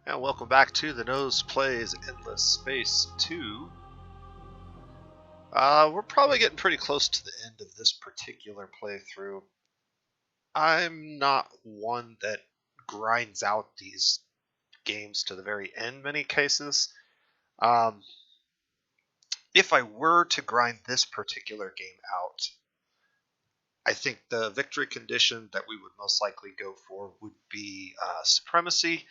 And welcome back to The Nose Plays Endless Space 2. We're probably getting pretty close to the end of this particular playthrough. I'm not one that grinds out these games to the very end many cases. If I were to grind this particular game out, I think the victory condition that we would most likely go for would be supremacy.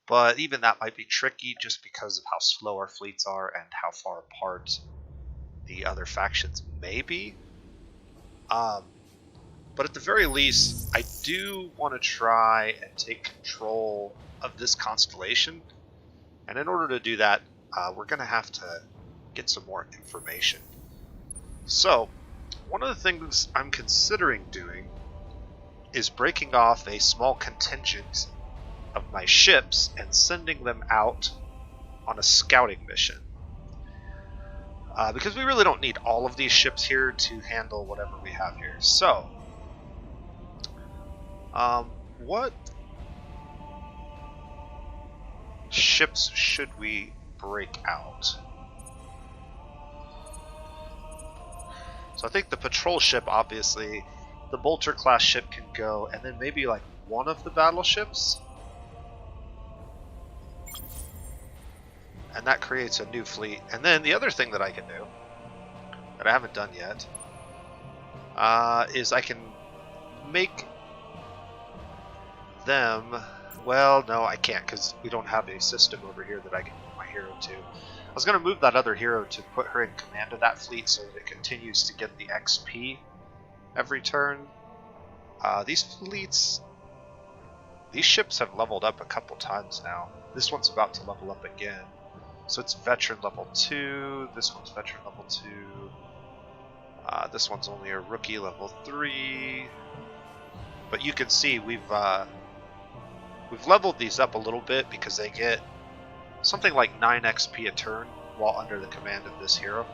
But even that might be tricky just because of how slow our fleets are and how far apart the other factions may be. But at the very least, I do want to try and take control of this constellation. And in order to do that, we're going to have to get some more information. So, one of the things I'm considering doing is breaking off a small contingent of my ships and sending them out on a scouting mission. Because we really don't need all of these ships here to handle whatever we have here. So, what ships should we break out? So I think the patrol ship, obviously, the bolter class ship can go, and then maybe like one of the battleships. And that creates a new fleet. And then the other thing that I can do, that I haven't done yet, is I can make them... Well, no, I can't, because we don't have a system over here that I can move my hero to. I was going to move that other hero to put her in command of that fleet so that it continues to get the XP every turn. These ships have leveled up a couple times now. This one's about to level up again. So it's veteran level 2, this one's veteran level 2, this one's only a rookie level 3, but you can see we've leveled these up a little bit because they get something like 9 XP a turn while under the command of this hero.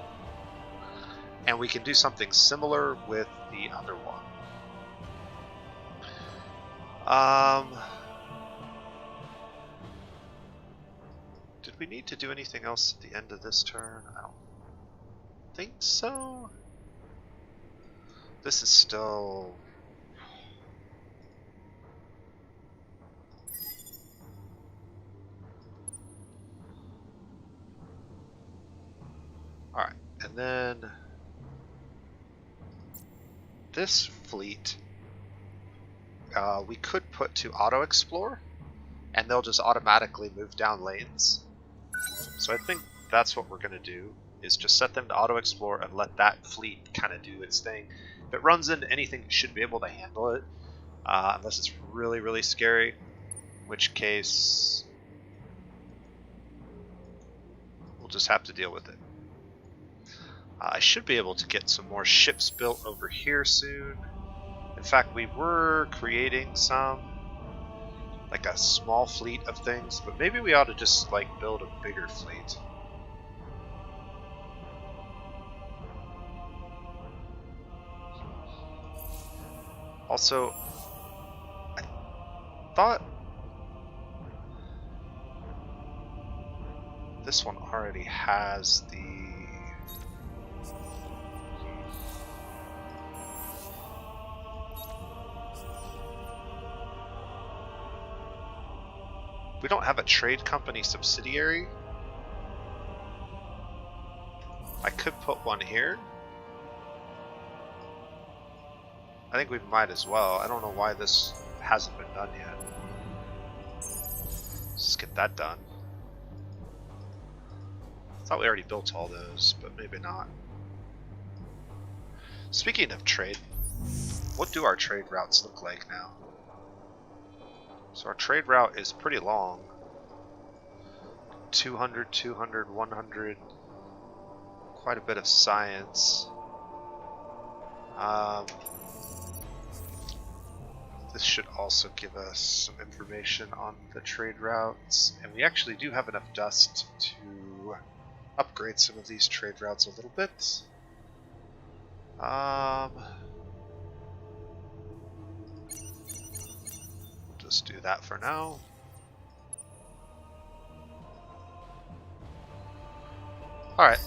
And we can do something similar with the other one. Did we need to do anything else at the end of this turn? I don't think so. This is still... Alright, and then this fleet we could put to auto-explore, and they'll just automatically move down lanes. So I think that's what we're going to do, is just set them to auto-explore and let that fleet kind of do its thing. If it runs into anything, it should be able to handle it, unless it's really, really scary, in which case we'll just have to deal with it. I should be able to get some more ships built over here soon. In fact, we were creating some, like a small fleet of things, but maybe we ought to just like build a bigger fleet. Also, I thought this one already has the... We don't have a trade company subsidiary. I could put one here. I think we might as well. I don't know why this hasn't been done yet. Let's just get that done. I thought we already built all those, but maybe not. Speaking of trade, what do our trade routes look like now? So our trade route is pretty long. 200, 200, 100. Quite a bit of science. This should also give us some information on the trade routes. And we actually do have enough dust to upgrade some of these trade routes a little bit. Just do that for now. Alright.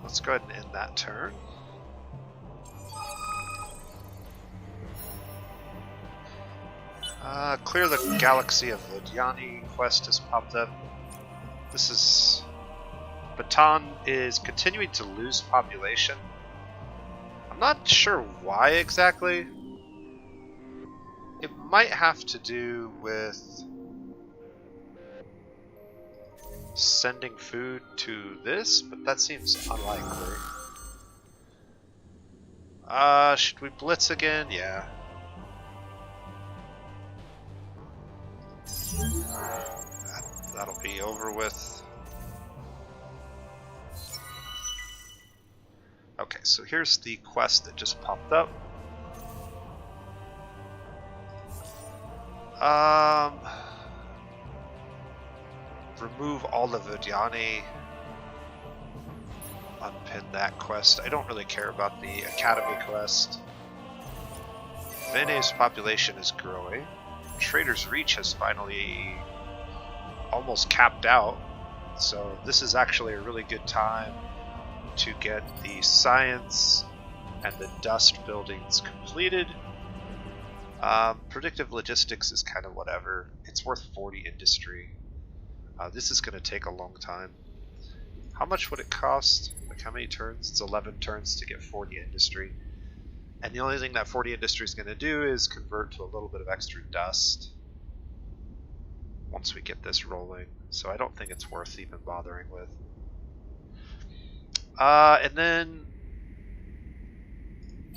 Let's go ahead and end that turn. Clear the Galaxy of Vodiani quest has popped up. This is... Baton is continuing to lose population. I'm not sure why exactly. It might have to do with sending food to this, but that seems unlikely. Should we blitz again? Yeah. That'll be over with. Okay, so here's the quest that just popped up. Remove all the Vodiani. Unpin that quest. I don't really care about the Academy quest. Vene's population is growing. Trader's Reach has finally almost capped out. So this is actually a really good time to get the science and the dust buildings completed. Predictive logistics is kind of whatever. It's worth 40 industry. This is going to take a long time. How much would it cost? Like how many turns? It's 11 turns to get 40 industry. And the only thing that 40 industry is going to do is convert to a little bit of extra dust once we get this rolling. So I don't think it's worth even bothering with. And then,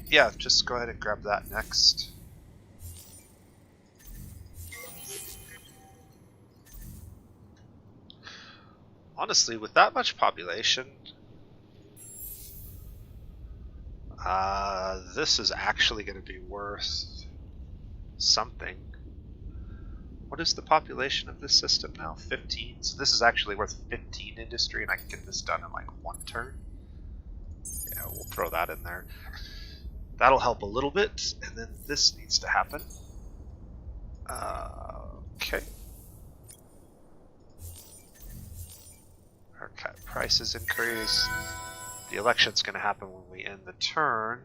yeah, just go ahead and grab that next. Honestly, with that much population, this is actually going to be worth something. What is the population of this system now? 15. So this is actually worth 15 industry, and I can get this done in like 1 turn. Yeah, we'll throw that in there. That'll help a little bit, and then this needs to happen. Okay. Our prices increase. The election's going to happen when we end the turn.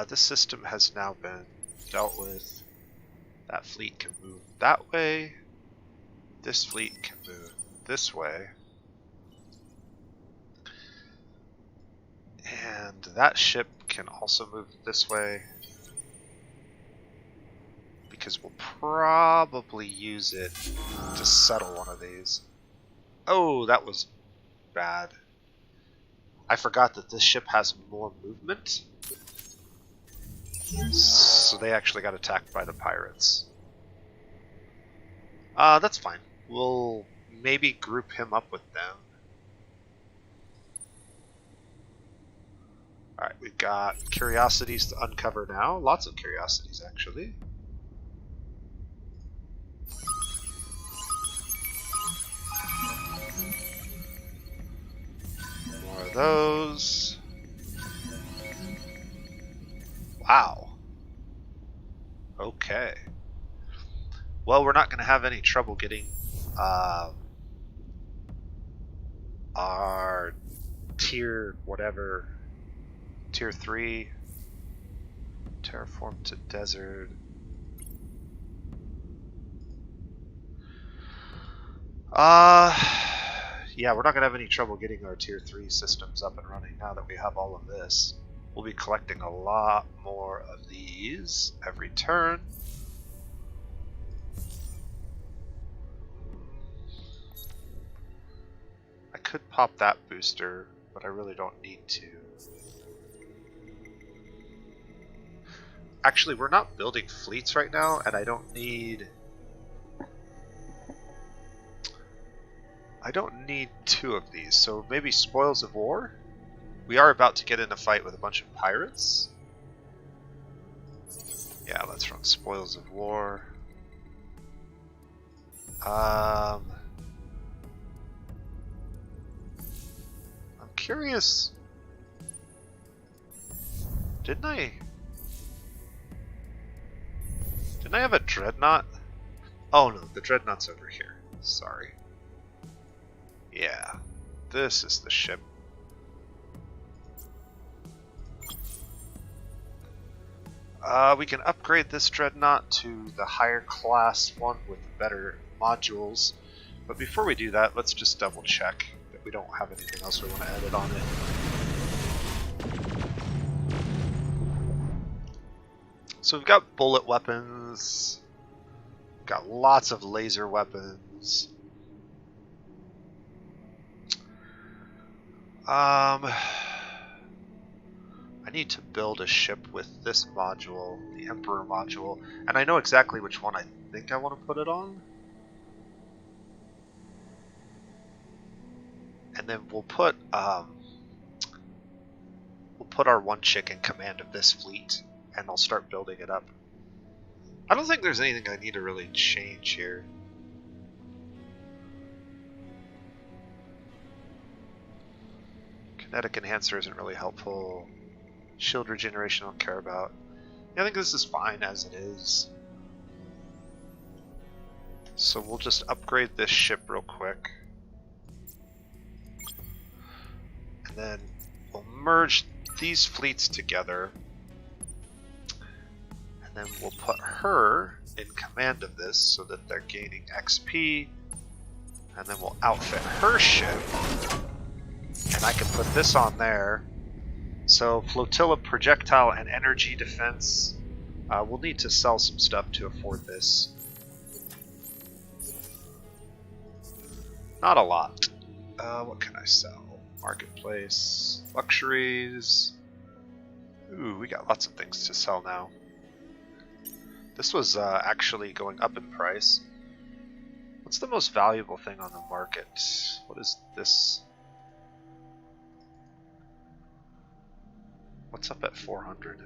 This system has now been dealt with. That fleet can move that way. This fleet can move this way. And that ship can also move this way. Because we'll probably use it to settle one of these. Oh, that was bad. I forgot that this ship has more movement. So they actually got attacked by the pirates. That's fine. We'll maybe group him up with them. Alright, we've got curiosities to uncover now. Lots of curiosities, actually. More of those. Wow. Okay. Well, we're not going to have any trouble getting our tier whatever, tier 3 terraform to desert. Yeah, we're not going to have any trouble getting our tier 3 systems up and running now that we have all of this. We'll be collecting a lot more of these every turn. I could pop that booster, but I really don't need to. Actually, we're not building fleets right now, and I don't need 2 of these, so maybe Spoils of War? We are about to get in a fight with a bunch of pirates. Yeah, let's run Spoils of War. I'm curious. Didn't I have a Dreadnought? Oh no, the Dreadnought's over here. Sorry. Yeah, this is the ship. We can upgrade this Dreadnought to the higher class one with better modules. But before we do that, let's just double check that we don't have anything else we want to edit on it. So we've got bullet weapons, got lots of laser weapons. I need to build a ship with this module, the Emperor module, and I know exactly which one I think I want to put it on. And then we'll put our one chick in command of this fleet, and I'll start building it up. I don't think there's anything I need to really change here. Kinetic enhancer isn't really helpful. Shield regeneration I don't care about. Yeah, I think this is fine as it is. So we'll just upgrade this ship real quick. And then we'll merge these fleets together. And then we'll put her in command of this so that they're gaining XP. And then we'll outfit her ship. And I can put this on there. So flotilla, projectile, and energy defense. We'll need to sell some stuff to afford this. Not a lot. What can I sell? Marketplace, luxuries. Ooh, we got lots of things to sell now. This was actually going up in price. What's the most valuable thing on the market? What is this? What's up at 400?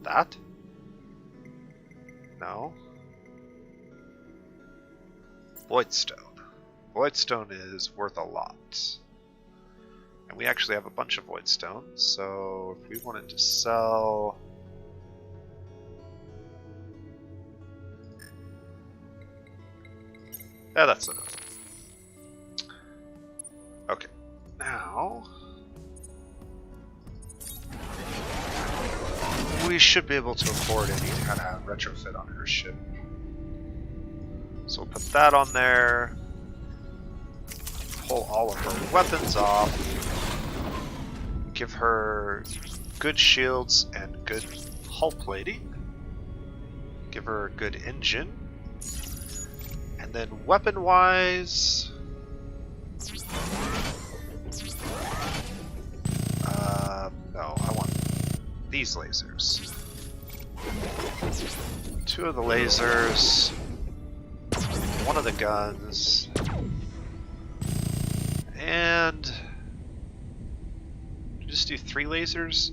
That? No. Voidstone. Voidstone is worth a lot. And we actually have a bunch of Voidstone, so if we wanted to sell... Yeah, that's enough. Okay. Now, we should be able to afford any kind of retrofit on her ship. So we'll put that on there, pull all of her weapons off, give her good shields and good hull plating, give her a good engine, and then weapon-wise... no, I want these lasers. 2 of the lasers, 1 of the guns, and just do 3 lasers?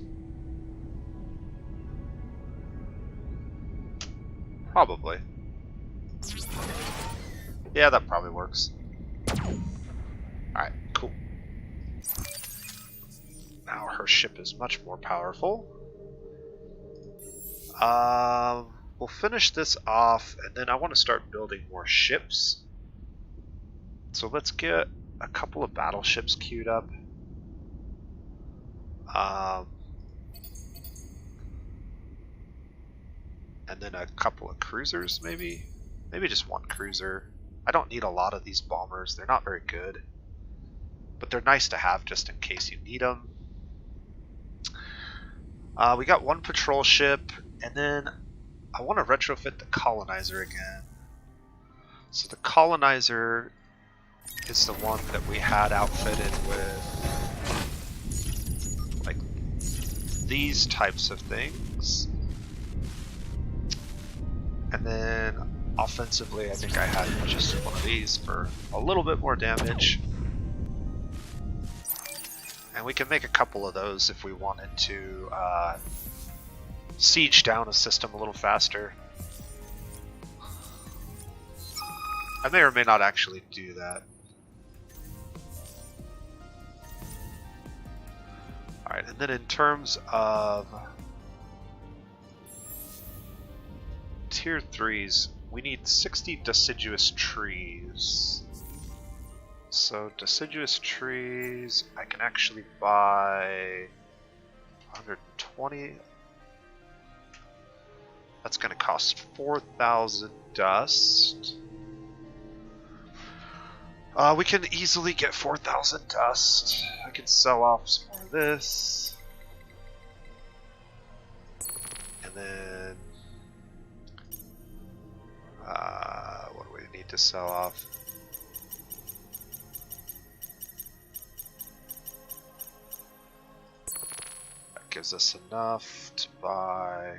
Probably. Yeah, that probably works. Alright, cool. Now her ship is much more powerful. We'll finish this off, and then I want to start building more ships. So let's get a couple of battleships queued up. And then a couple of cruisers, maybe? Maybe just 1 cruiser. I don't need a lot of these bombers. They're not very good. But they're nice to have just in case you need them. We got 1 patrol ship, and then I want to retrofit the colonizer again. So the colonizer is the one that we had outfitted with like these types of things. And then offensively, I think I had just one of these for a little bit more damage. And we can make a couple of those if we wanted to siege down a system a little faster. I may or may not actually do that. Alright, and then in terms of tier 3s, we need 60 deciduous trees. So deciduous trees, I can actually buy 120. That's going to cost 4,000 dust. We can easily get 4,000 dust. I can sell off some more of this. And then... what do we need to sell off? That gives us enough to buy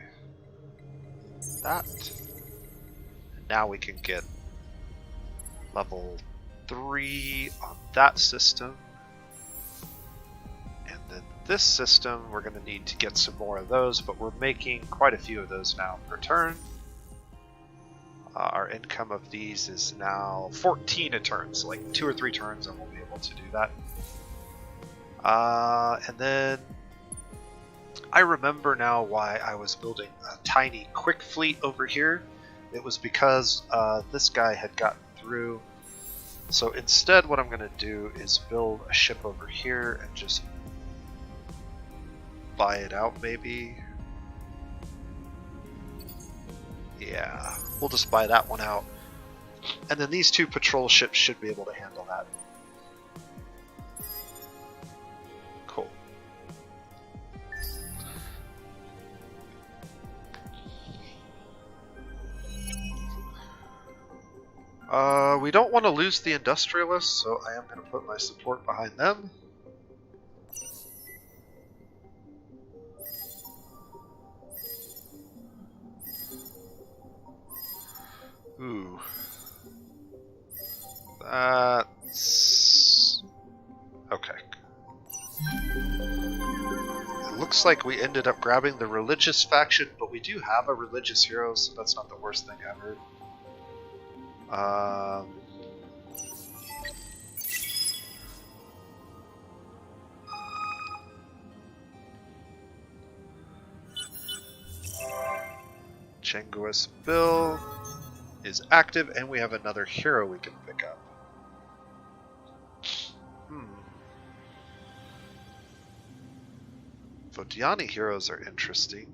that. And now we can get level 3 on that system. And then this system, we're going to need to get some more of those, but we're making quite a few of those now per turn. Our income of these is now 14 a turn, so like 2 or 3 turns and we'll be able to do that. And then I remember now why I was building a tiny quick fleet over here. It was because this guy had gotten through. So instead what I'm going to do is build a ship over here and just buy it out maybe. Yeah, we'll just buy that one out. And then these 2 patrol ships should be able to handle that. Cool. We don't want to lose the industrialists, so I am going to put my support behind them. Ooh. That's... okay. It looks like we ended up grabbing the religious faction, but we do have a religious hero, so that's not the worst thing ever. Chenguis Bill is active, and we have another hero we can pick up. Vodiani heroes are interesting.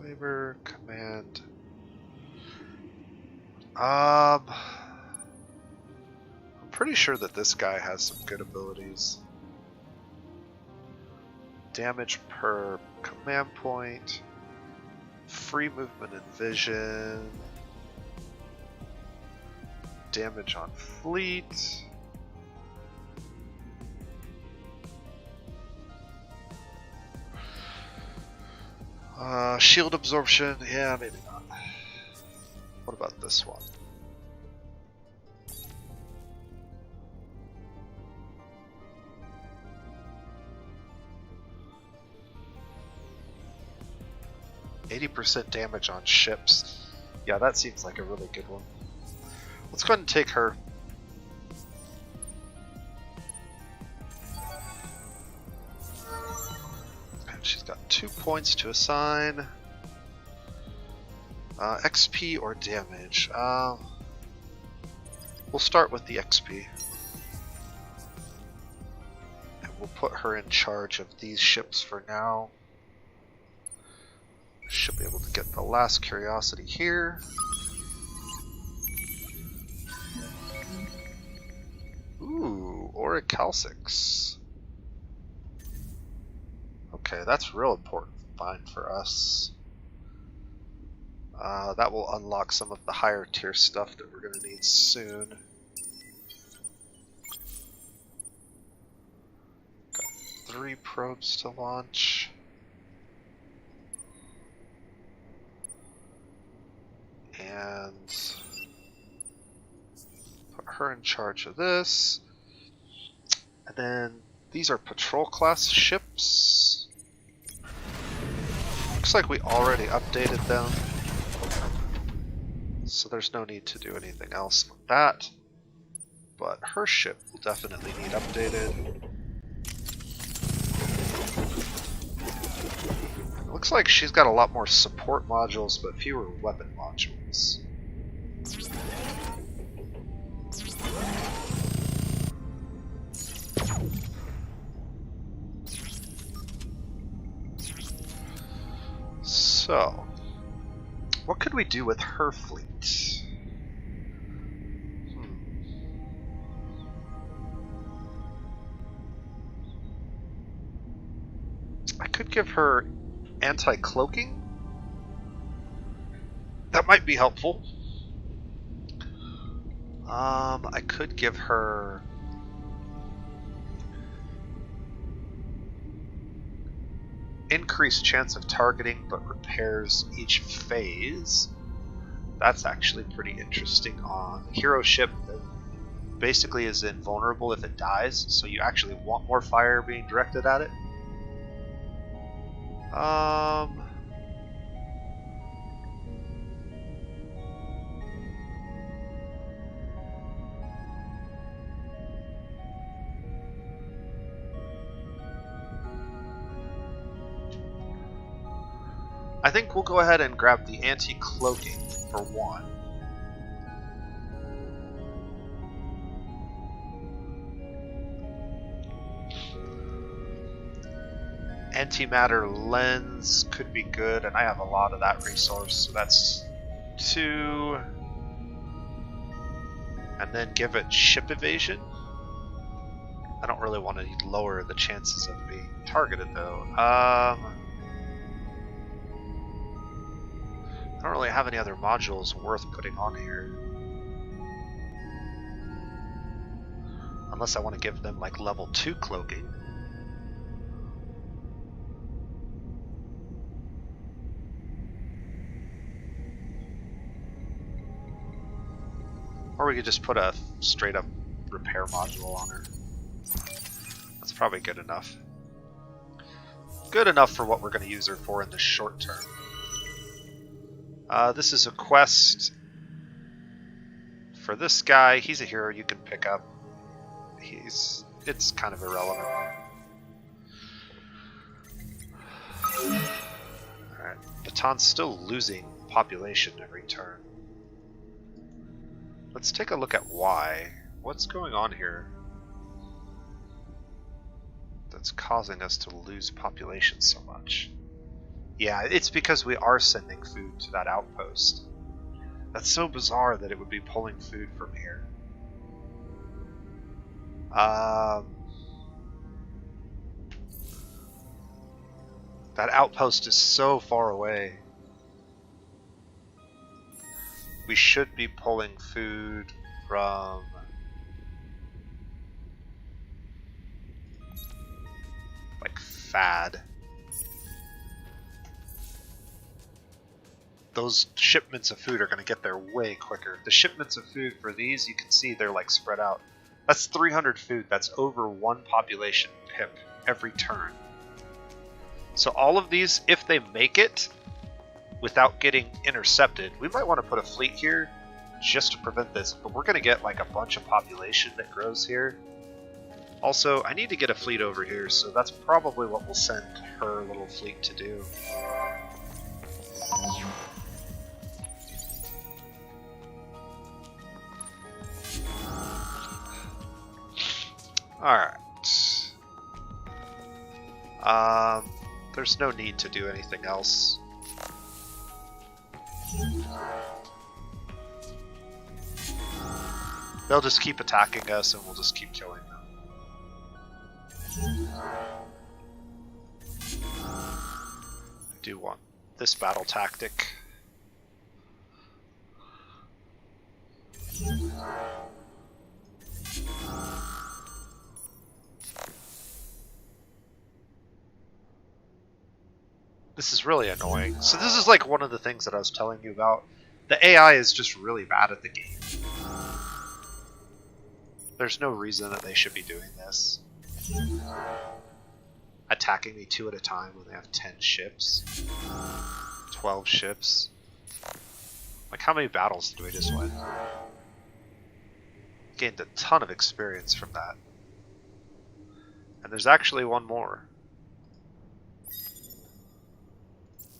Labor, command. I'm pretty sure that this guy has some good abilities. Damage per command point, free movement and vision, damage on fleet, shield absorption, yeah, maybe not. What about this one? %, damage on ships. Yeah, that seems like a really good one. Let's go ahead and take her. And she's got 2 points to assign. XP or damage? We'll start with the XP. And we'll put her in charge of these ships for now. Should be able to get the last curiosity here. Ooh, Orichalcix. Okay, that's real important find for us. That will unlock some of the higher tier stuff that we're going to need soon. Got 3 probes to launch. And put her in charge of this. And then these are patrol class ships. Looks like we already updated them. So there's no need to do anything else on that. But her ship will definitely need updated. Looks like she's got a lot more support modules, but fewer weapon modules. So, what could we do with her fleet? I could give her anti-cloaking. That might be helpful. I could give her increased chance of targeting, but repairs each phase. That's actually pretty interesting on the hero ship that basically is invulnerable if it dies, so you actually want more fire being directed at it. I think we'll go ahead and grab the anti-cloaking for one. Antimatter lens could be good, and I have a lot of that resource, so that's 2. And then give it ship evasion. I don't really want to lower the chances of being targeted, though. I don't really have any other modules worth putting on here. Unless I want to give them like level 2 cloaking. Or we could just put a straight up repair module on her. That's probably good enough. Good enough for what we're going to use her for in the short term. This is a quest for this guy. He's a hero you can pick up. It's kind of irrelevant. Alright, Baton's still losing population every turn. Let's take a look at why. What's going on here that's causing us to lose population so much? Yeah, it's because we are sending food to that outpost. That's so bizarre that it would be pulling food from here. That outpost is so far away. We should be pulling food from like FAD. Those shipments of food are going to get there way quicker. The shipments of food for these, you can see they're like spread out. That's 300 food. That's over 1 population pip every turn. So all of these, if they make it without getting intercepted, we might want to put a fleet here just to prevent this, but we're going to get like a bunch of population that grows here. Also, I need to get a fleet over here, so that's probably what we'll send her little fleet to do. Alright. There's no need to do anything else. They'll just keep attacking us and we'll just keep killing them. I do want this battle tactic. This is really annoying. So this is like one of the things that I was telling you about. The AI is just really bad at the game. There's no reason that they should be doing this. Attacking me 2 at a time when they have 10 ships. 12 ships. Like, how many battles did we just win? Gained a ton of experience from that. And there's actually one more.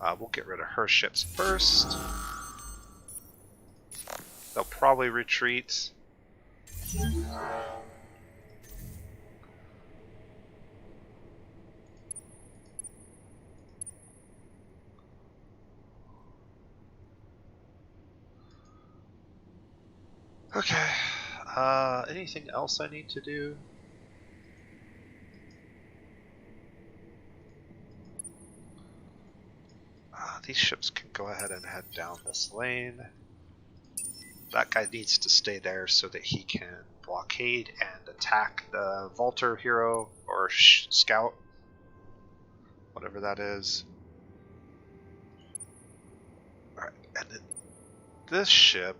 We'll get rid of her ships first. They'll probably retreat. Okay. Anything else I need to do? These ships can go ahead and head down this lane. That guy needs to stay there so that he can blockade and attack the Vaulter hero or scout, whatever that is. Alright, and then this ship,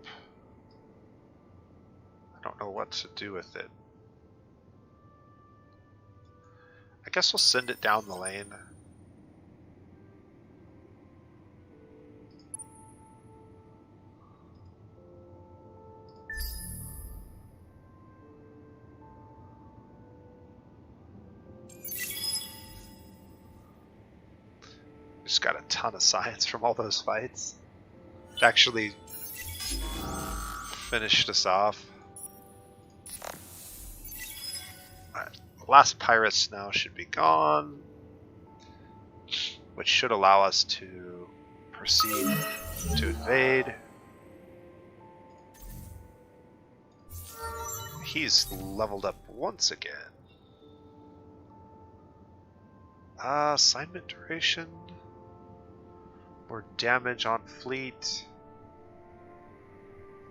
I don't know what to do with it. I guess we'll send it down the lane. Just got a ton of science from all those fights. It actually finished us off. Alright, the last pirates now should be gone, which should allow us to proceed to invade. He's leveled up once again. Assignment duration. More damage on fleet.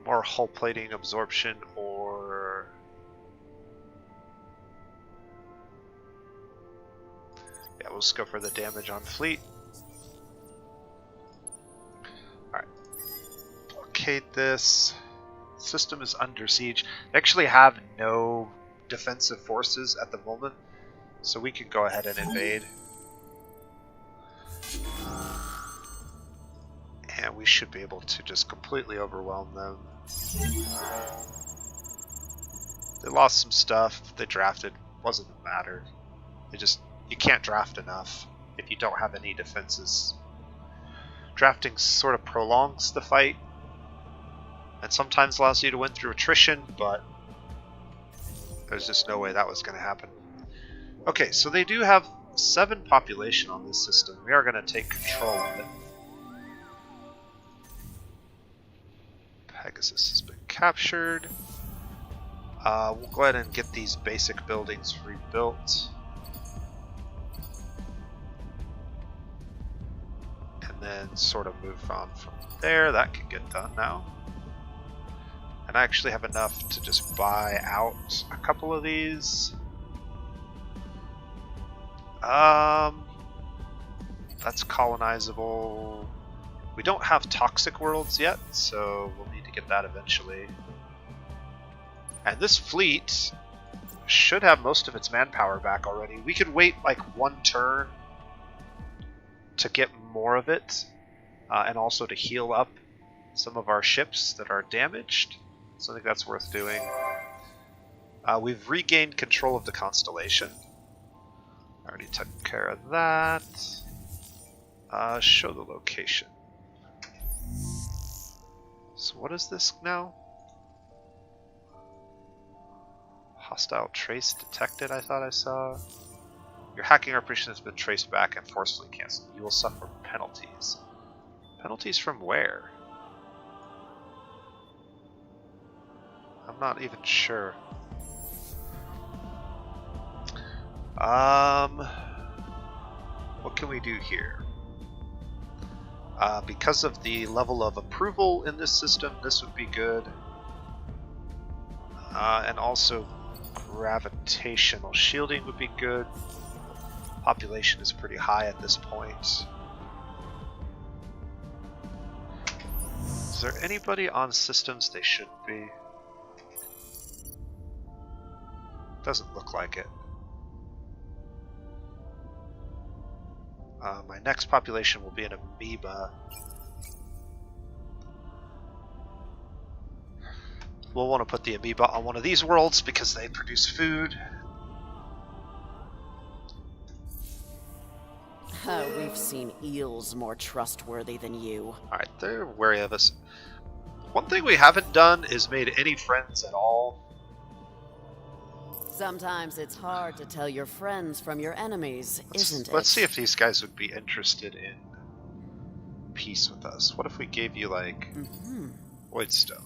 More hull plating absorption, or yeah, we'll just go for the damage on fleet. Alright. Blockade this. System is under siege. They actually have no defensive forces at the moment, so we can go ahead and invade. And we should be able to just completely overwhelm them. They lost some stuff. They drafted. Wasn't a matter. You can't draft enough if you don't have any defenses. Drafting sort of prolongs the fight and sometimes allows you to win through attrition, but there's just no way that was going to happen. Okay, so they do have 7 population on this system. We are going to take control of it. Pegasus has been captured. We'll go ahead and get these basic buildings rebuilt. And then sort of move on from there. That can get done now. And I actually have enough to just buy out a couple of these. That's colonizable. We don't have toxic worlds yet, so we'll need to get that eventually. And this fleet should have most of its manpower back already. We could wait like 1 turn to get more of it, and also to heal up some of our ships that are damaged. So I think that's worth doing. We've regained control of the constellation. I already took care of that. Show the location. So what is this now? Hostile trace detected, I thought I saw. Your hacking operation has been traced back and forcefully canceled. You will suffer penalties. Penalties from where? I'm not even sure. What can we do here? Because of the level of approval in this system, this would be good. And also gravitational shielding would be good. Population is pretty high at this point. Is there anybody on systems they should be? Doesn't look like it. My next population will be an amoeba. We'll want to put the amoeba on one of these worlds because they produce food. We've seen eels more trustworthy than you. Alright, they're wary of us. One thing we haven't done is made any friends at all. Sometimes it's hard to tell your friends from your enemies, isn't it? Let's see if these guys would be interested in peace with us. What if we gave you, like, Voidstone?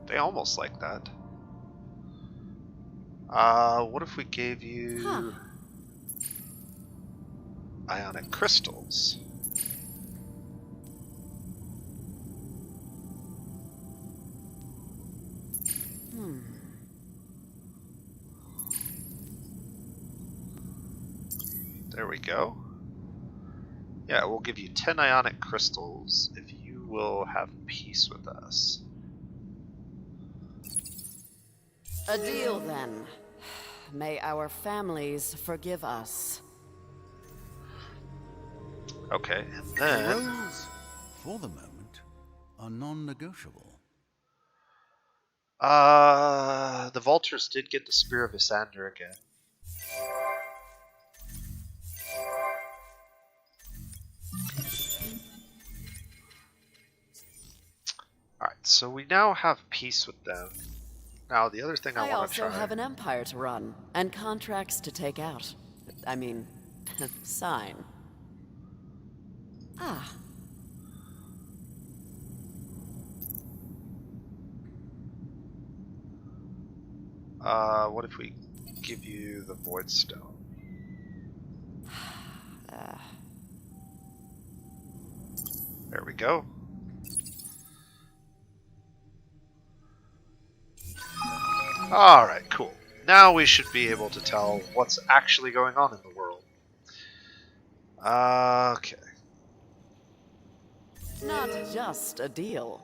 They almost like that. What if we gave you ionic crystals? There we go. Yeah, we'll give you 10 ionic crystals if you will have peace with us. A deal, then. May our families forgive us. Okay, and then... Roles, for the moment, are non-negotiable. The vultures did get the Spear of Isander again. Alright, so we now have peace with them. Now, the other thing I want to try... I also have an empire to run, and contracts to take out. I mean, sign. What if we give you the Voidstone? There we go. Alright, cool. Now we should be able to tell what's actually going on in the world. Okay. Not just a deal.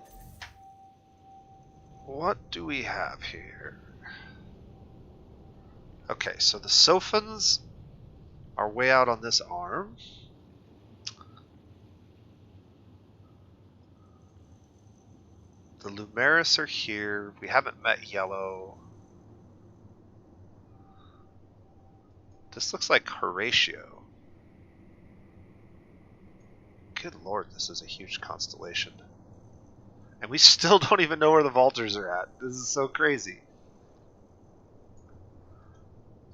What do we have here? Okay, so the Sophans are way out on this arm. The Lumeris are here. We haven't met Yellow. This looks like Horatio. Good lord, this is a huge constellation. And we still don't even know where the Vultures are at. This is so crazy.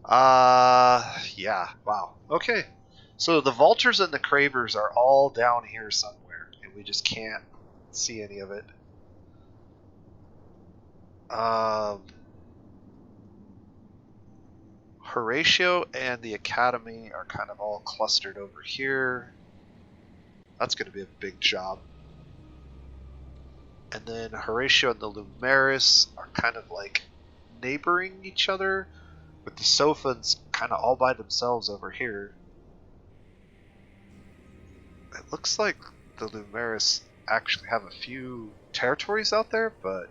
Yeah, wow. Okay. So the Vultures and the Cravers are all down here somewhere, and we just can't see any of it. Horatio and the Academy are kind of all clustered over here. That's going to be a big job. And then Horatio and the Lumeris are kind of like neighboring each other, with the Sophans kind of all by themselves over here. It looks like the Lumeris actually have a few territories out there, but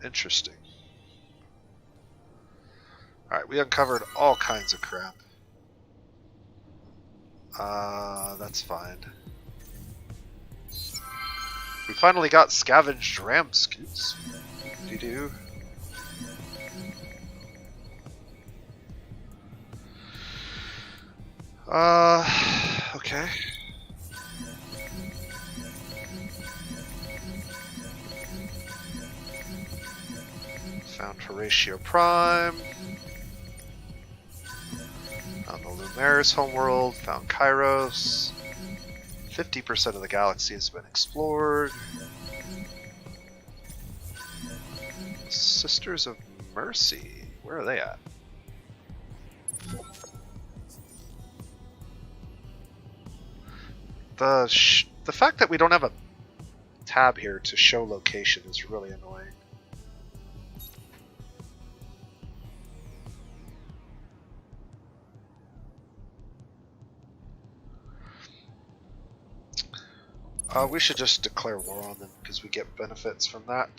interesting. Alright, we uncovered all kinds of crap. That's fine. We finally got scavenged ram scoots. Doo-doo. Okay. Found Horatio Prime. Found the Lumeris homeworld. Found Kairos. 50% of the galaxy has been explored. Sisters of Mercy. Where are they at? The fact that we don't have a tab here to show location is really annoying. We should just declare war on them because we get benefits from that.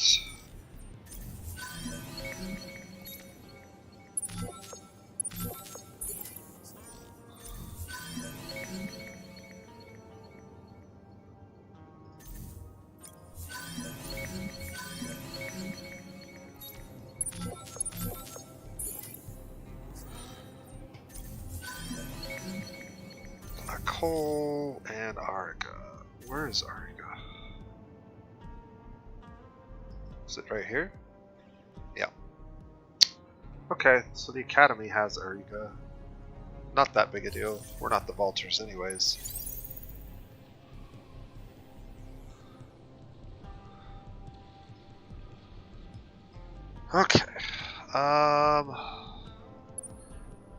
A coal and Ariga. Where is Ariga? Is it right here? Yeah. Okay, so the Academy has Ariga. Not that big a deal. We're not the Vaulters anyways. Okay.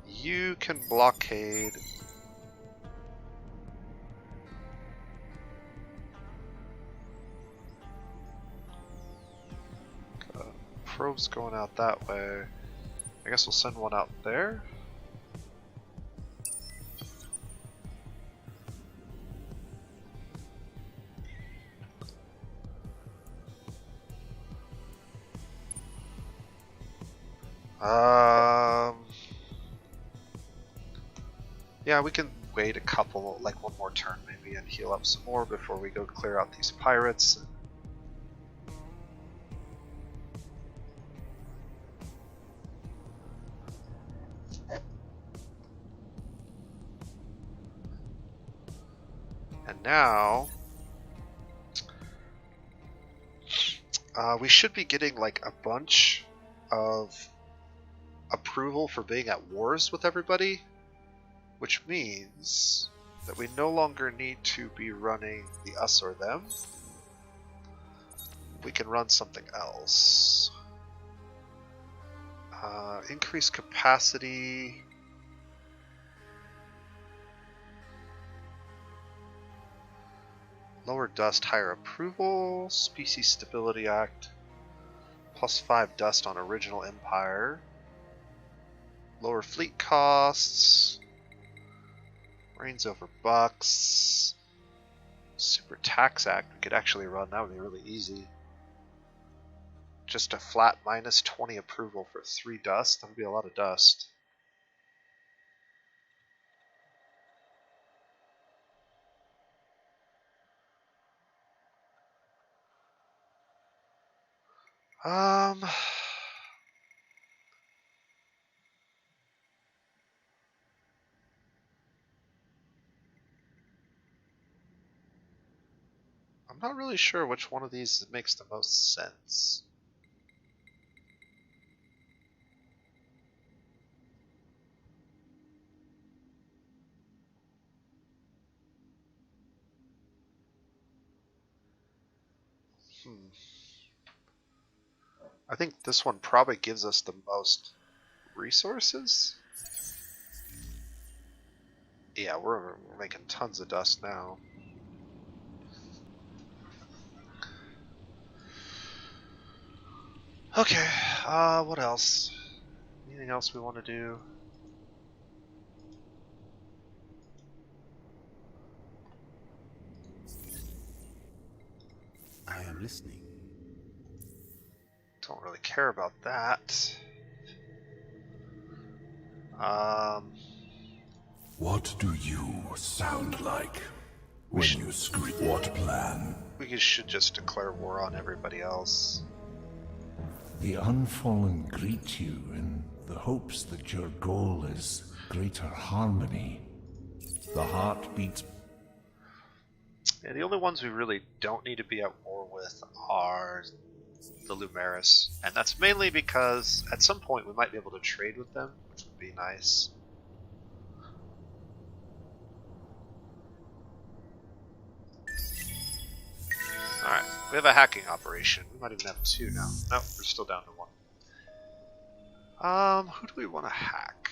You can blockade. Probes going out that way. I guess we'll send one out there. Yeah, we can wait a couple, like one more turn maybe, and heal up some more before we go clear out these pirates. And now, we should be getting like a bunch of approval for being at wars with everybody, which means that we no longer need to be running the us or them. We can run something else. Increase capacity. Lower dust, higher approval. Species Stability Act. +5 dust on original empire. Lower fleet costs. Reigns over bucks. Super Tax Act we could actually run. That would be really easy. Just a flat -20 approval for 3 dust. That would be a lot of dust. I'm not really sure which one of these makes the most sense. I think this one probably gives us the most resources. Yeah, we're making tons of dust now. Okay, what else? Anything else we want to do? I am listening. Don't really care about that. What do you sound like when you scream? What plan? We should just declare war on everybody else. The unfallen greet you in the hopes that your goal is greater harmony. The heart beats. Yeah, the only ones we really don't need to be at war with are the Lumeris, and that's mainly because at some point we might be able to trade with them, which would be nice. Alright, we have a hacking operation. We might even have 2 now. Nope, we're still down to 1. Who do we want to hack?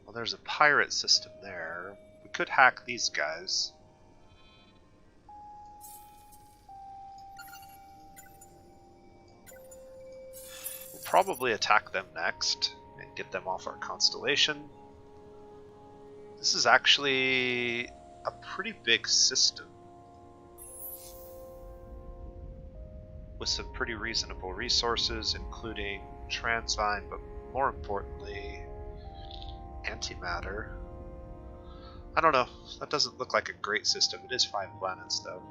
Well, there's a pirate system there. We could hack these guys. We'll probably attack them next and get them off our constellation. This is actually a pretty big system with some pretty reasonable resources, including transvine, but more importantly, antimatter. I don't know, that doesn't look like a great system. It is 5 planets though.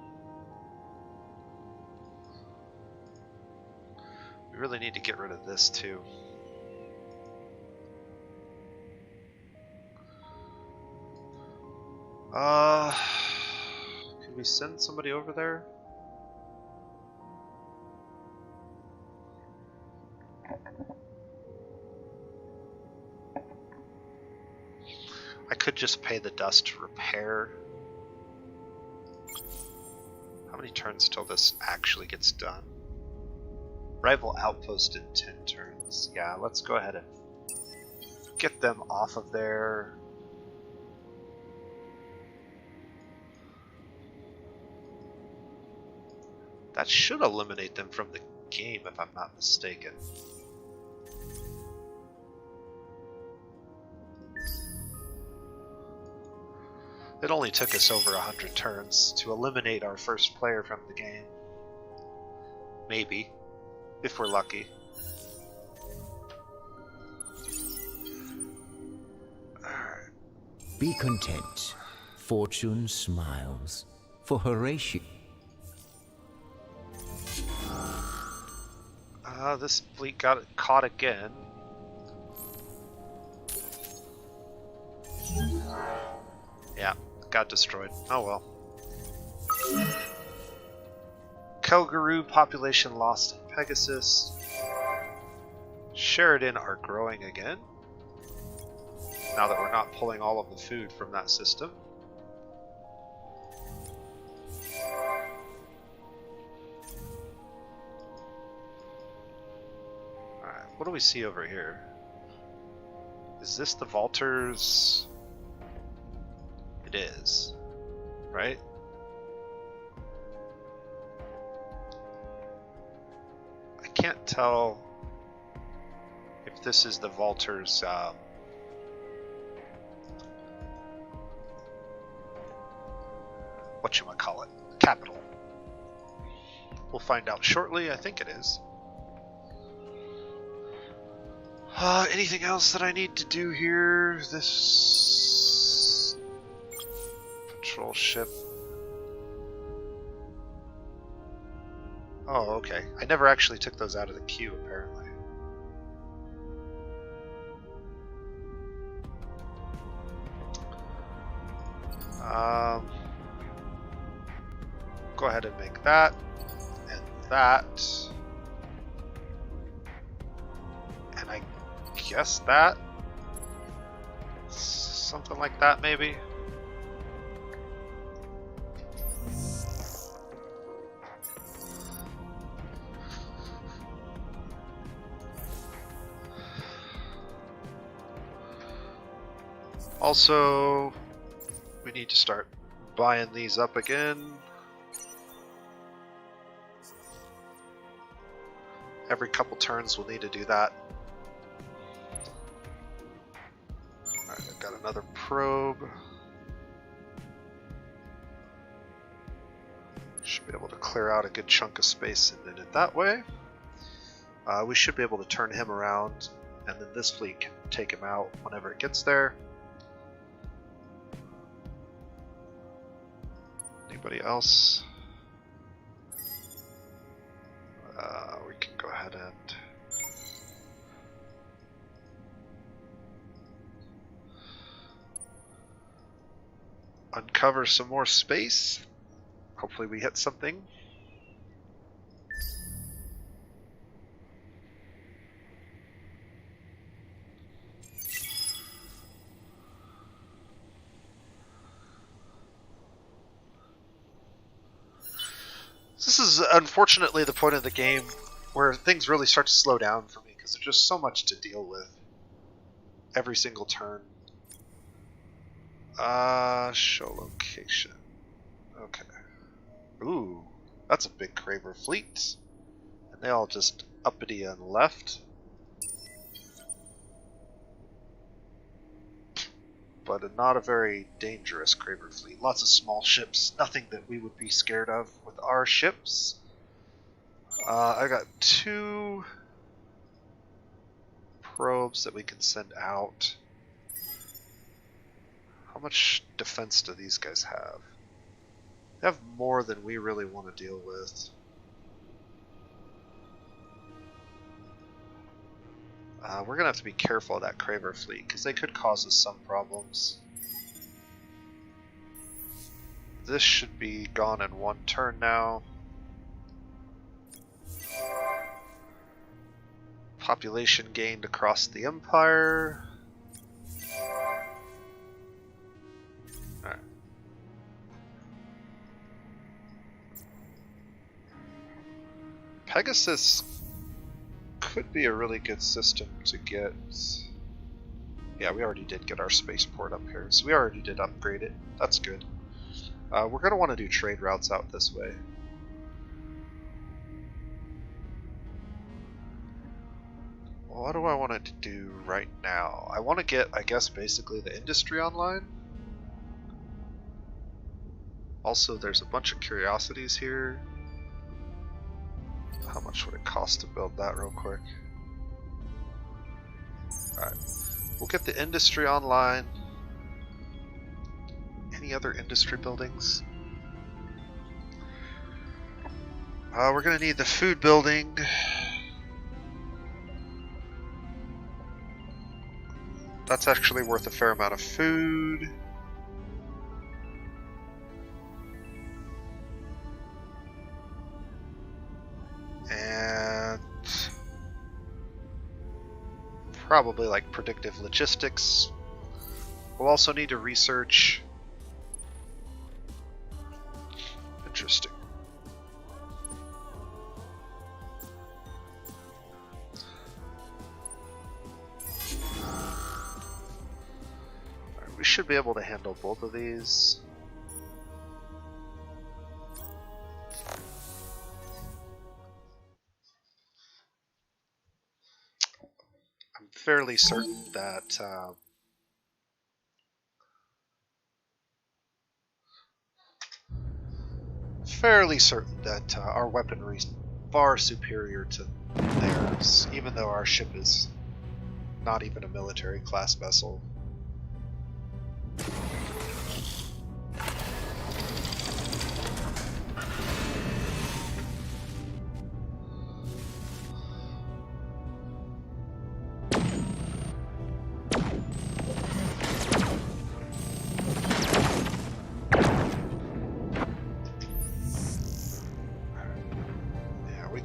We really need to get rid of this too. Can we send somebody over there? I could just pay the dust to repair. How many turns till this actually gets done? Rival outpost in 10 turns. Yeah, let's go ahead and get them off of there. That should eliminate them from the game if I'm not mistaken. It only took us over 100 turns to eliminate our first player from the game. Maybe, if we're lucky. Alright. Be content. Fortune smiles for Horatio. This fleet got caught again. Yeah, got destroyed. Oh well. Kelgaroo population lost in Pegasus. Sheridan are growing again. Now that we're not pulling all of the food from that system. Alright, what do we see over here? Is this the Vaulters? It is, right? I can't tell if this is the Vaulters' whatchamacallit, capital. We'll find out shortly. I think it is. Anything else that I need to do here? This patrol ship. Oh, okay. I never actually took those out of the queue, apparently. Go ahead and make that, and that, and I guess that, something like that maybe. Also, we need to start buying these up again. Every couple turns we'll need to do that. Alright, I've got another probe. Should be able to clear out a good chunk of space in it that way. We should be able to turn him around, and then this fleet can take him out whenever it gets there. Anybody else? We can go ahead and uncover some more space. Hopefully we hit something. This is unfortunately the point of the game where things really start to slow down for me because there's just so much to deal with every single turn. Show location. Okay. Ooh, that's a big Kraber fleet. And they all just uppity and left. But not a very dangerous Kraber fleet. Lots of small ships, nothing that we would be scared of with our ships. I got 2 probes that we can send out. How much defense do these guys have? They have more than we really want to deal with. We're gonna have to be careful of that Craver fleet because they could cause us some problems. This should be gone in one turn now. Population gained across the Empire. Alright. Pegasus could be a really good system to get. Yeah, we already did get our spaceport up here, so we already did upgrade it. That's good. We're going to want to do trade routes out this way. What do I want it to do right now? I want to get, I guess, basically the industry online. Also, there's a bunch of curiosities here. How much would it cost to build that real quick? Alright. We'll get the industry online. Any other industry buildings? We're going to need the food building. That's actually worth a fair amount of food. And probably like predictive logistics. We'll also need to research. Interesting. We should be able to handle both of these. I'm fairly certain that our weaponry is far superior to theirs, even though our ship is not even a military class vessel.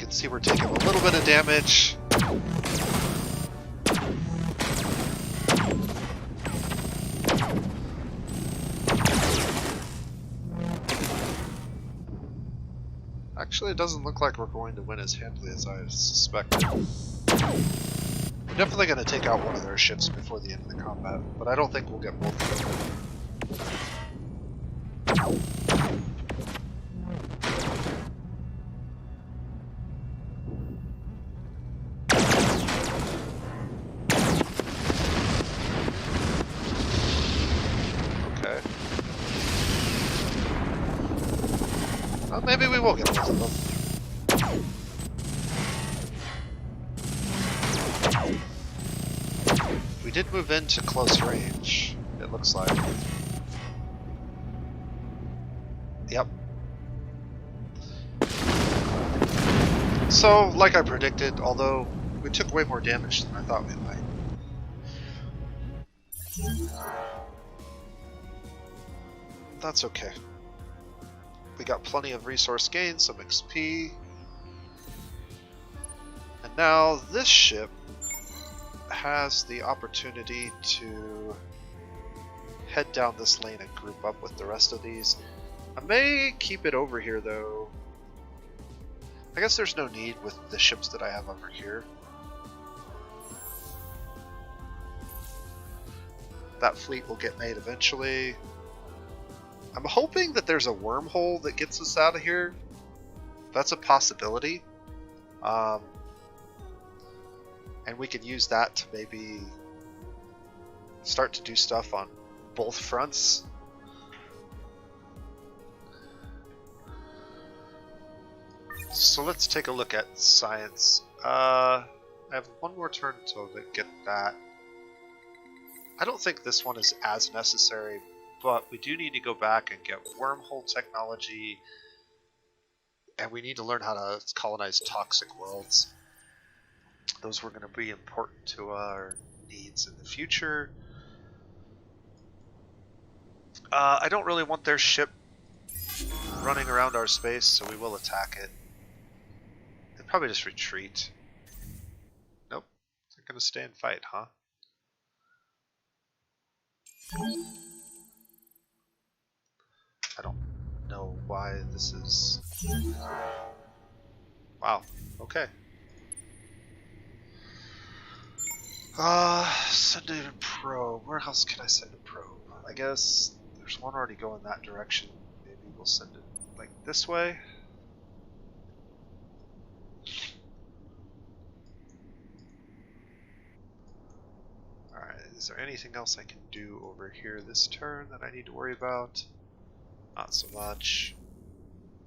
See, we're taking a little bit of damage. Actually, it doesn't look like we're going to win as handily as I suspected. We're definitely going to take out one of their ships before the end of the combat, but I don't think we'll get both of them. Maybe we will get both of them. We did move into close range, it looks like. Yep. So, like I predicted, although we took way more damage than I thought we might. That's okay. We got plenty of resource gain, some XP. And now this ship has the opportunity to head down this lane and group up with the rest of these. I may keep it over here though. I guess there's no need with the ships that I have over here. That fleet will get made eventually. I'm hoping that there's a wormhole that gets us out of here. That's a possibility. And we could use that to maybe start to do stuff on both fronts. So let's take a look at science. I have one more turn to get that. I don't think this one is as necessary, but we do need to go back and get wormhole technology, and we need to learn how to colonize toxic worlds. Those were going to be important to our needs in the future. I don't really want their ship running around our space, so we will attack it. They'll probably just retreat. Nope. They're going to stay and fight, huh? I don't know why this is... Wow. Okay. Send a probe. Where else can I send a probe? I guess there's one already going that direction. Maybe we'll send it like this way. Alright, is there anything else I can do over here this turn that I need to worry about? Not so much.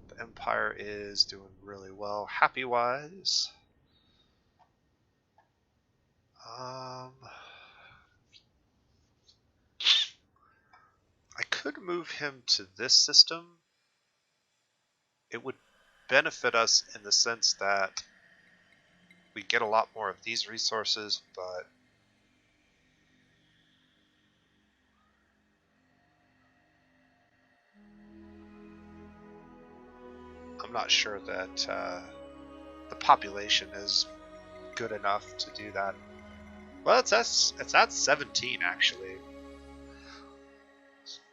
The Empire is doing really well, happy-wise. I could move him to this system. It would benefit us in the sense that we get a lot more of these resources, but I'm not sure that the population is good enough to do that. Well, it's at 17 actually.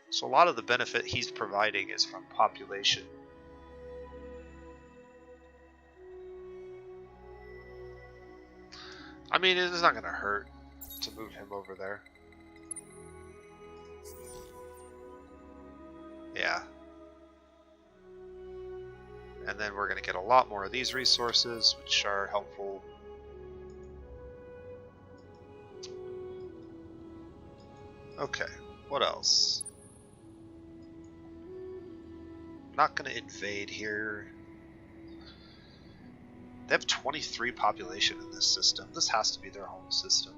So a lot of the benefit he's providing is from population. I mean, it's not going to hurt to move him over there. Yeah. And then we're going to get a lot more of these resources, which are helpful. Okay, what else? Not going to invade here. They have 23 population in this system. This has to be their home system.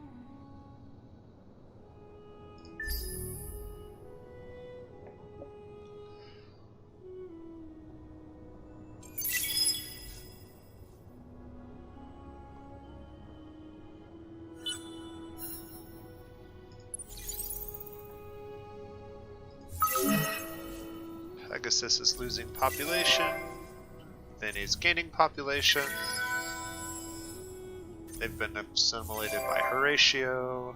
Pegasus is losing population. Then he's gaining population. They've been assimilated by Horatio.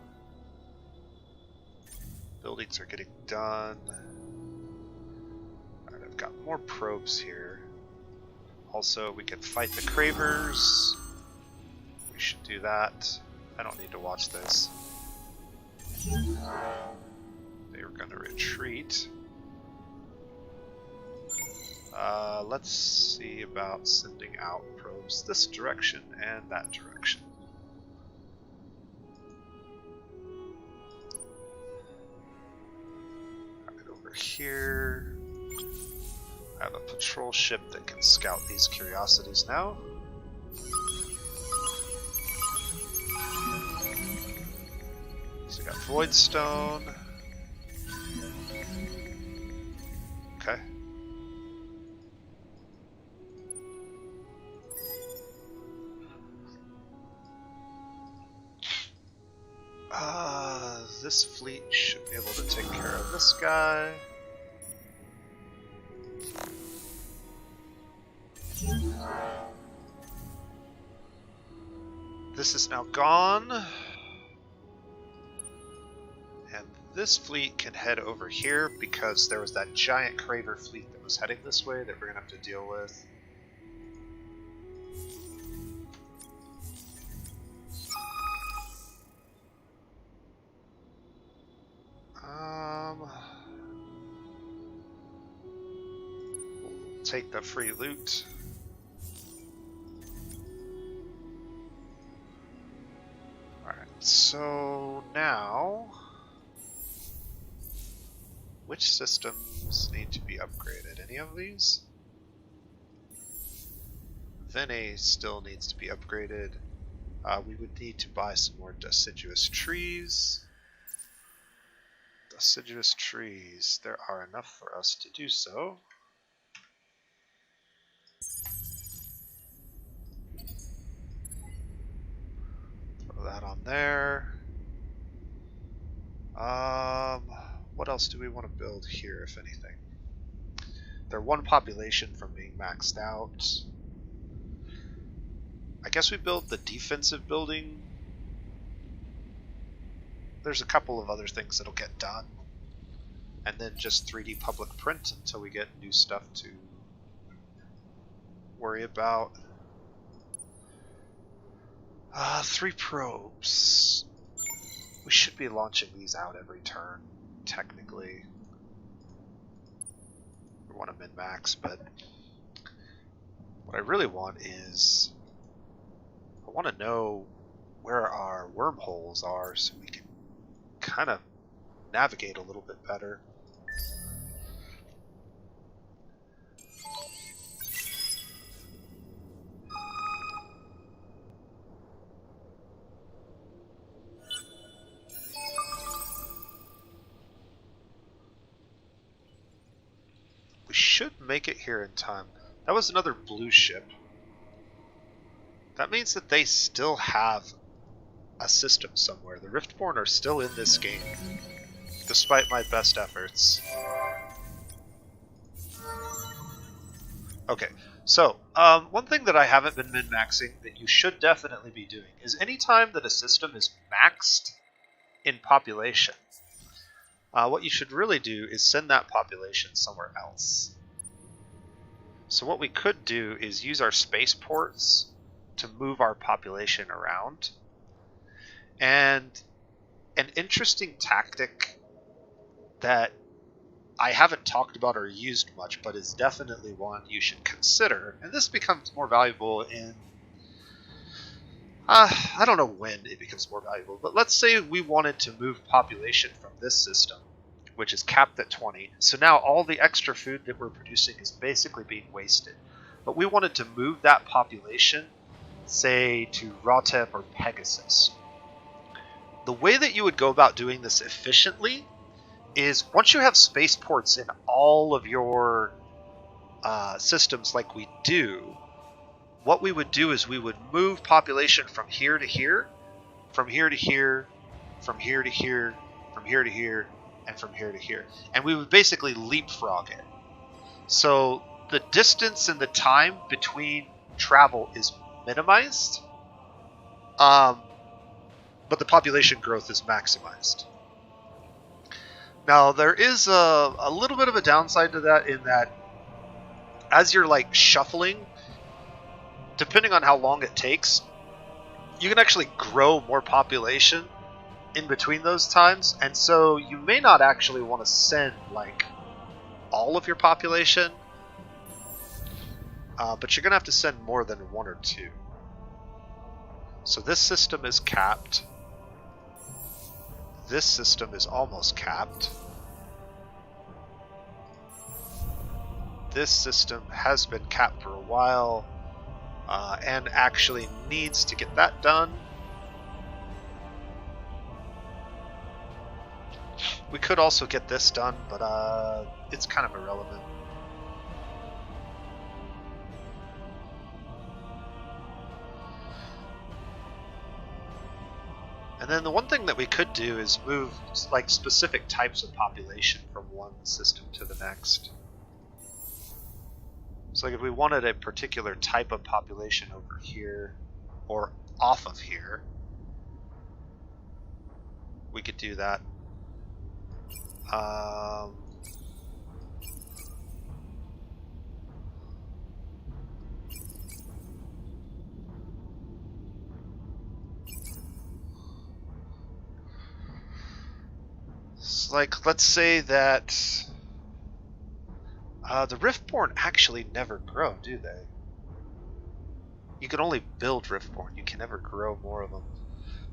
Buildings are getting done. Alright, I've got more probes here. Also, we can fight the Cravers. We should do that. I don't need to watch this. They were going to retreat. Let's see about sending out probes this direction and that direction. Right over here. I have a patrol ship that can scout these curiosities now. So we got Voidstone. Okay. This fleet should be able to take care of this guy. This is now gone. And this fleet can head over here because there was that giant Craver fleet that was heading this way that we're going to have to deal with. We'll take the free loot. Alright, so now... which systems need to be upgraded? Any of these? Vene still needs to be upgraded. We would need to buy some more deciduous trees. Deciduous trees, there are enough for us to do so. Put that on there. What else do we want to build here, if anything? They're one population from being maxed out. I guess we build the defensive building. There's a couple of other things that'll get done. And then just 3D public print until we get new stuff to worry about. 3 probes. We should be launching these out every turn, technically. We want to min-max, but what I really want is I want to know where our wormholes are so we can kind of navigate a little bit better. We should make it here in time. That was another blue ship. That means that they still have a system somewhere. The Riftborn are still in this game, despite my best efforts. Okay, so one thing that I haven't been min-maxing that you should definitely be doing is anytime that a system is maxed in population, what you should really do is send that population somewhere else. So what we could do is use our spaceports to move our population around. And an interesting tactic that I haven't talked about or used much, but is definitely one you should consider, and this becomes more valuable in I don't know when it becomes more valuable, but let's say we wanted to move population from this system, which is capped at 20. So now all the extra food that we're producing is basically being wasted. But we wanted to move that population, say, to Rotep or Pegasus. The way that you would go about doing this efficiently is once you have spaceports in all of your systems like we do, what we would do is we would move population from here to here, from here to here, from here to here, from here to here, and from here to here. And we would basically leapfrog it. So the distance and the time between travel is minimized, but the population growth is maximized. Now there is a little bit of a downside to that in that as you're like shuffling, depending on how long it takes, you can actually grow more population in between those times, and so you may not actually want to send like all of your population, but you're gonna have to send more than 1 or 2. So this system is capped. This system is almost capped. This system has been capped for a while. And actually needs to get that done. We could also get this done, but it's kind of irrelevant. And then the one thing that we could do is move like specific types of population from one system to the next. So like if we wanted a particular type of population over here, or off of here, we could do that. So like, let's say that the Riftborn actually never grow, do they? You can only build Riftborn, you can never grow more of them.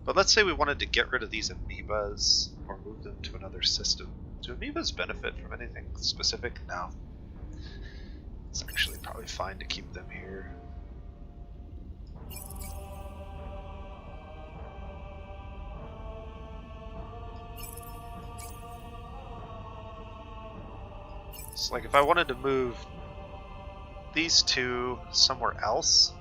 But let's say we wanted to get rid of these amoebas or move them to another system. Do amoebas benefit from anything specific? No. It's actually probably fine to keep them here. So like if I wanted to move these two somewhere else,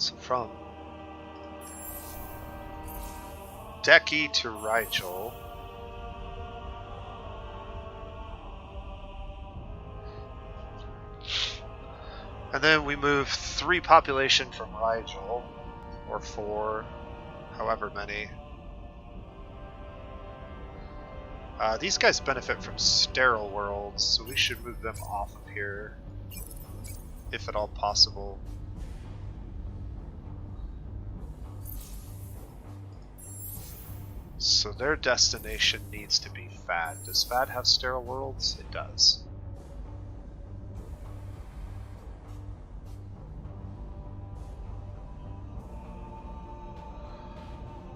So from Deki to Rigel. And then we move 3 population from Rigel, or 4, however many. These guys benefit from sterile worlds, so we should move them off of here, if at all possible. So their destination needs to be Fad. Does Fad have sterile worlds? It does.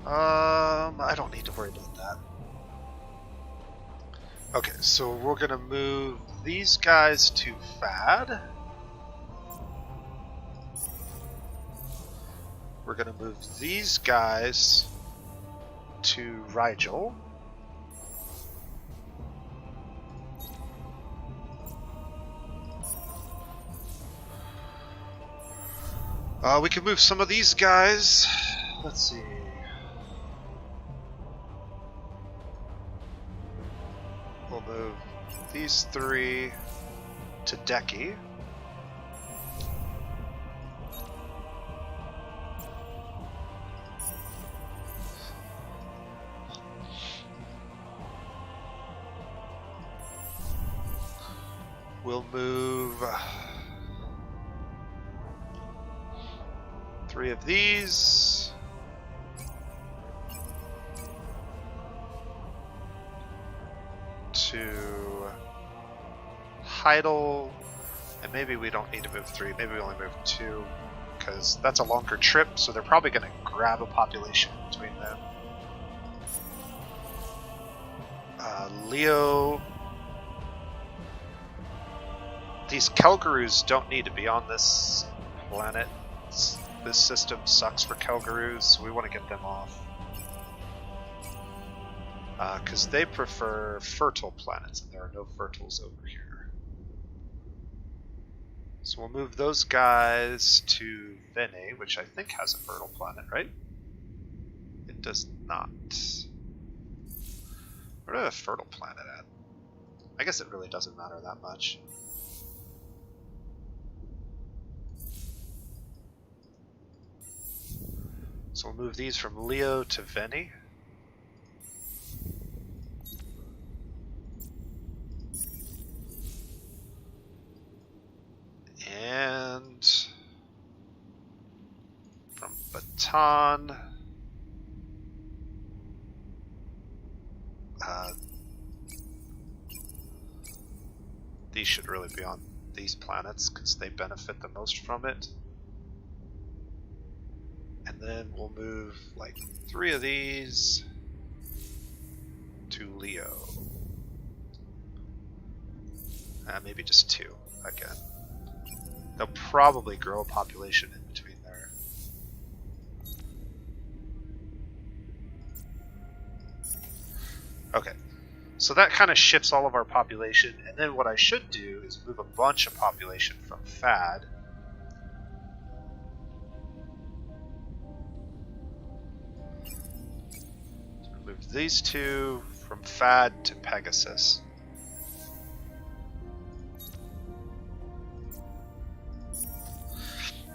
I don't need to worry about that. Okay, so we're gonna move these guys to Fad. We're gonna move these guys to Rigel. We can move some of these guys. Let's see. We'll move these 3 to Deki. We'll move 3 of these. To Heidel, and maybe we don't need to move 3, maybe we only move 2, because that's a longer trip, so they're probably going to grab a population between them. Leo. These Kelgarus don't need to be on this planet. This system sucks for Kelgarus, so we want to get them off. Because they prefer fertile planets, and there are no fertiles over here. So we'll move those guys to Vene, which I think has a fertile planet, right? It does not. Where do a fertile planet at? I guess it really doesn't matter that much. So we'll move these from Leo to Vene. And from Baton, these should really be on these planets because they benefit the most from it. And then we'll move like 3 of these to Leo. Maybe just 2 again. They'll probably grow a population in between there. Okay, so that kind of shifts all of our population, and then what I should do is move a bunch of population from Fad. So move these 2 from Fad to Pegasus.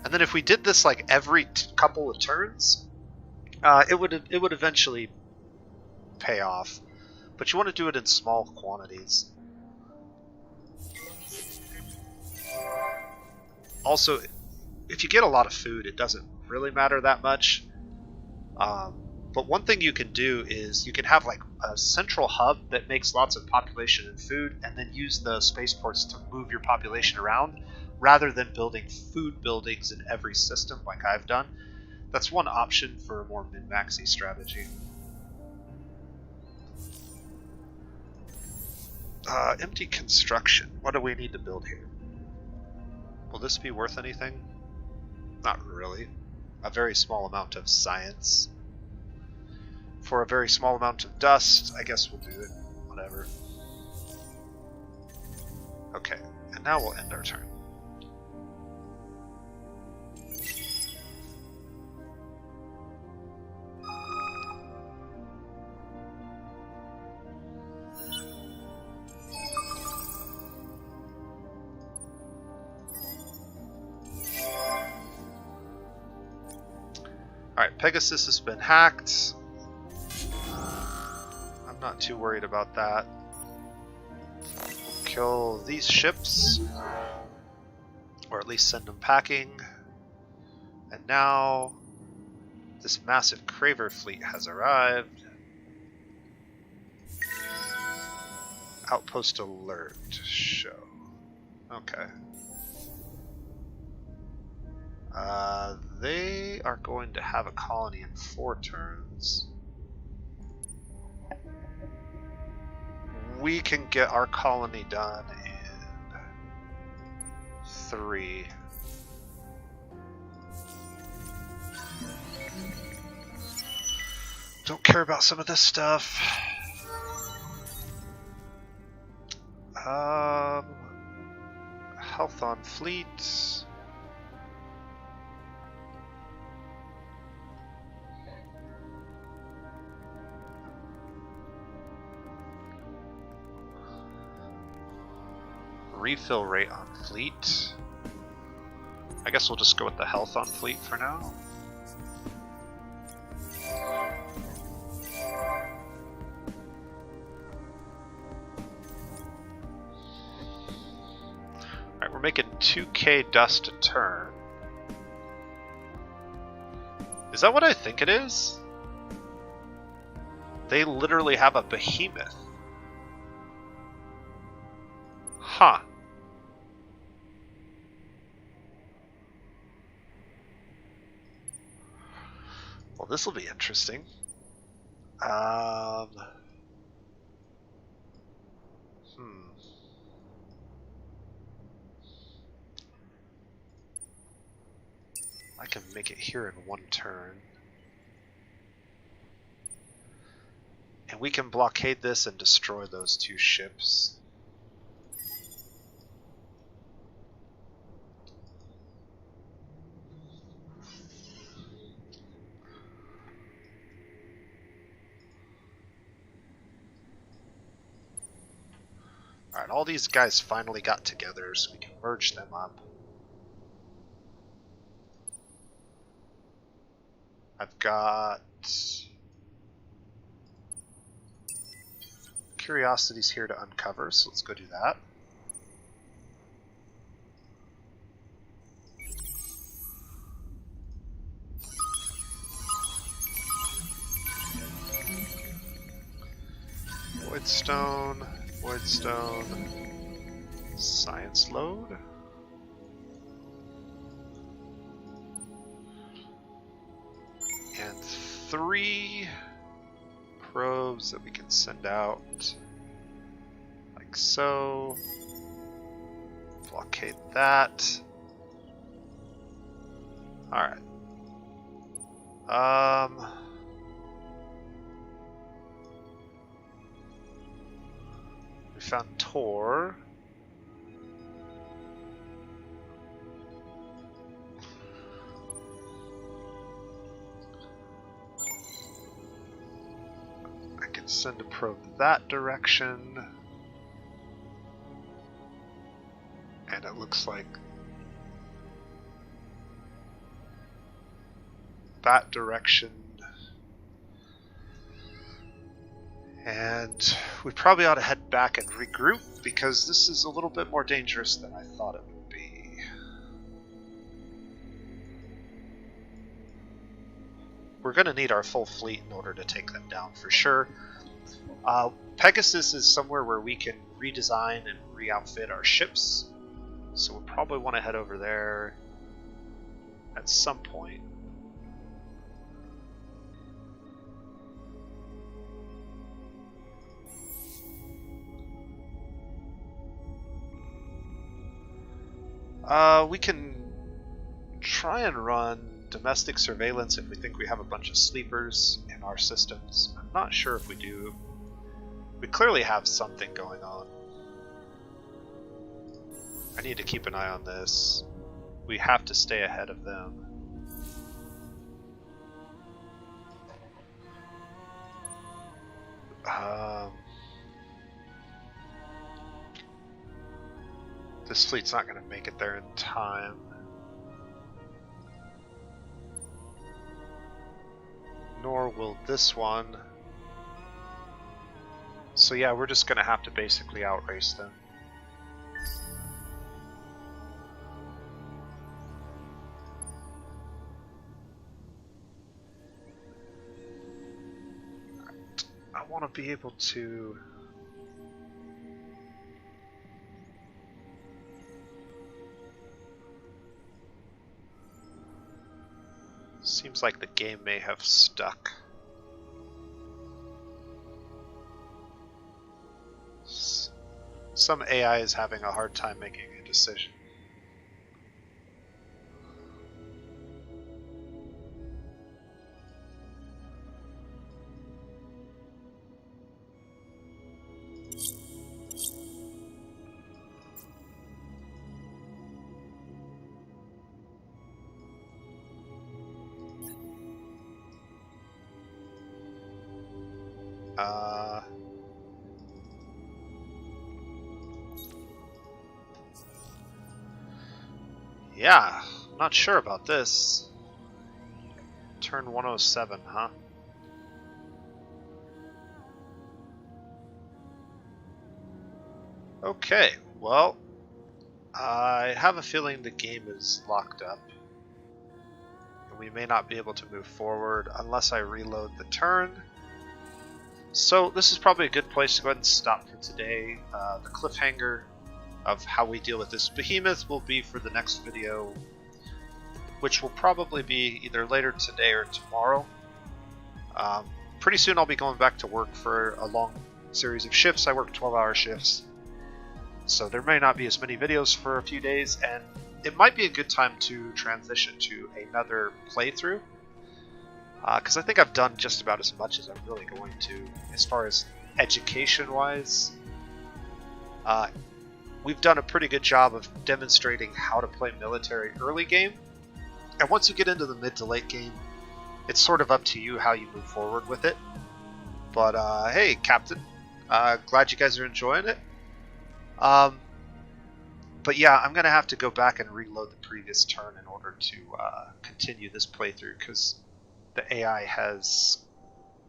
And then if we did this like every couple of turns, it would eventually pay off. But you want to do it in small quantities. Also, if you get a lot of food, it doesn't really matter that much. But one thing you can do is you can have like a central hub that makes lots of population and food, and then use the spaceports to move your population around, rather than building food buildings in every system like I've done. That's one option for a more min-maxy strategy. Empty construction. What do we need to build here? Will this be worth anything? Not really. A very small amount of science. For a very small amount of dust, I guess we'll do it. Whatever. Okay, and now we'll end our turn. Pegasus has been hacked. I'm not too worried about that. We'll kill these ships, or at least send them packing. And now this massive Craver fleet has arrived. Outpost alert show. Okay. They are going to have a colony in 4 turns. We can get our colony done in 3. Don't care about some of this stuff. Health on fleet. Refill rate on fleet. I guess we'll just go with the health on fleet for now. Alright, we're making 2k dust a turn. Is that what I think it is? They literally have a behemoth. Huh. Well, this will be interesting. I can make it here in 1 turn. And we can blockade this and destroy those 2 ships. Alright, all these guys finally got together, so we can merge them up. I've got curiosities here to uncover, so let's go do that. Voidstone, science load. And 3 probes that we can send out, like so. Blockade that. Alright. We found Tor. I can send a probe that direction. And it looks like that direction. And we probably ought to head back and regroup because this is a little bit more dangerous than I thought it would be. We're going to need our full fleet in order to take them down for sure. Pegasus is somewhere where we can redesign and re-outfit our ships. So we'll probably want to head over there at some point. We can try and run domestic surveillance if we think we have a bunch of sleepers in our systems. I'm not sure if we do. We clearly have something going on. I need to keep an eye on this. We have to stay ahead of them. This fleet's not going to make it there in time. nor will this one. So yeah, we're just gonna have to basically outrace them. I want to be able to... Seems like the game may have stuck. Some AI is having a hard time making a decision. Yeah, not sure about this. Turn 107, huh? Okay, well, I have a feeling the game is locked up. And we may not be able to move forward unless I reload the turn. So this is probably a good place to go ahead and stop for today. The cliffhanger of how we deal with this behemoth will be for the next video, which will probably be either later today or tomorrow. Pretty soon I'll be going back to work for a long series of shifts. I work 12-hour shifts, so there may not be as many videos for a few days, and it might be a good time to transition to another playthrough, because I think I've done just about as much as I'm really going to as far as education-wise. We've done a pretty good job of demonstrating how to play military early game, and once you get into the mid to late game, it's sort of up to you how you move forward with it. But hey, Captain, glad you guys are enjoying it. But yeah, I'm gonna have to go back and reload the previous turn in order to continue this playthrough, because the AI has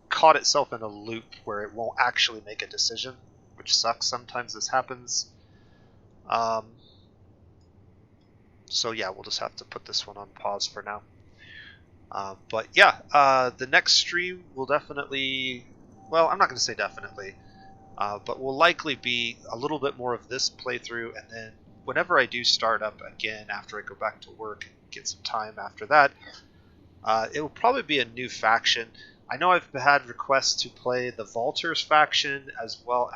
caught itself in a loop where it won't actually make a decision, which sucks. Sometimes this happens. So yeah, we'll just have to put this one on pause for now. But yeah, the next stream will definitely, well, I'm not going to say definitely, but will likely be a little bit more of this playthrough, and then whenever I do start up again after I go back to work and get some time after that, it will probably be a new faction. I know I've had requests to play the Vaulters faction as well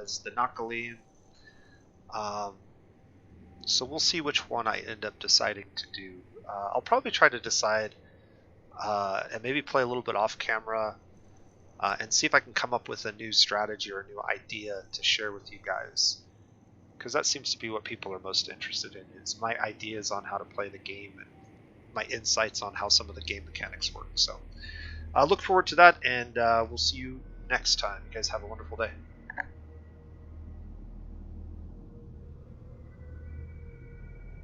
as the Nakalim. So we'll see which one I end up deciding to do. I'll probably try to decide and maybe play a little bit off camera and see if I can come up with a new strategy or a new idea to share with you guys. Because that seems to be what people are most interested in, is my ideas on how to play the game and my insights on how some of the game mechanics work. So I look forward to that, and we'll see you next time. You guys have a wonderful day.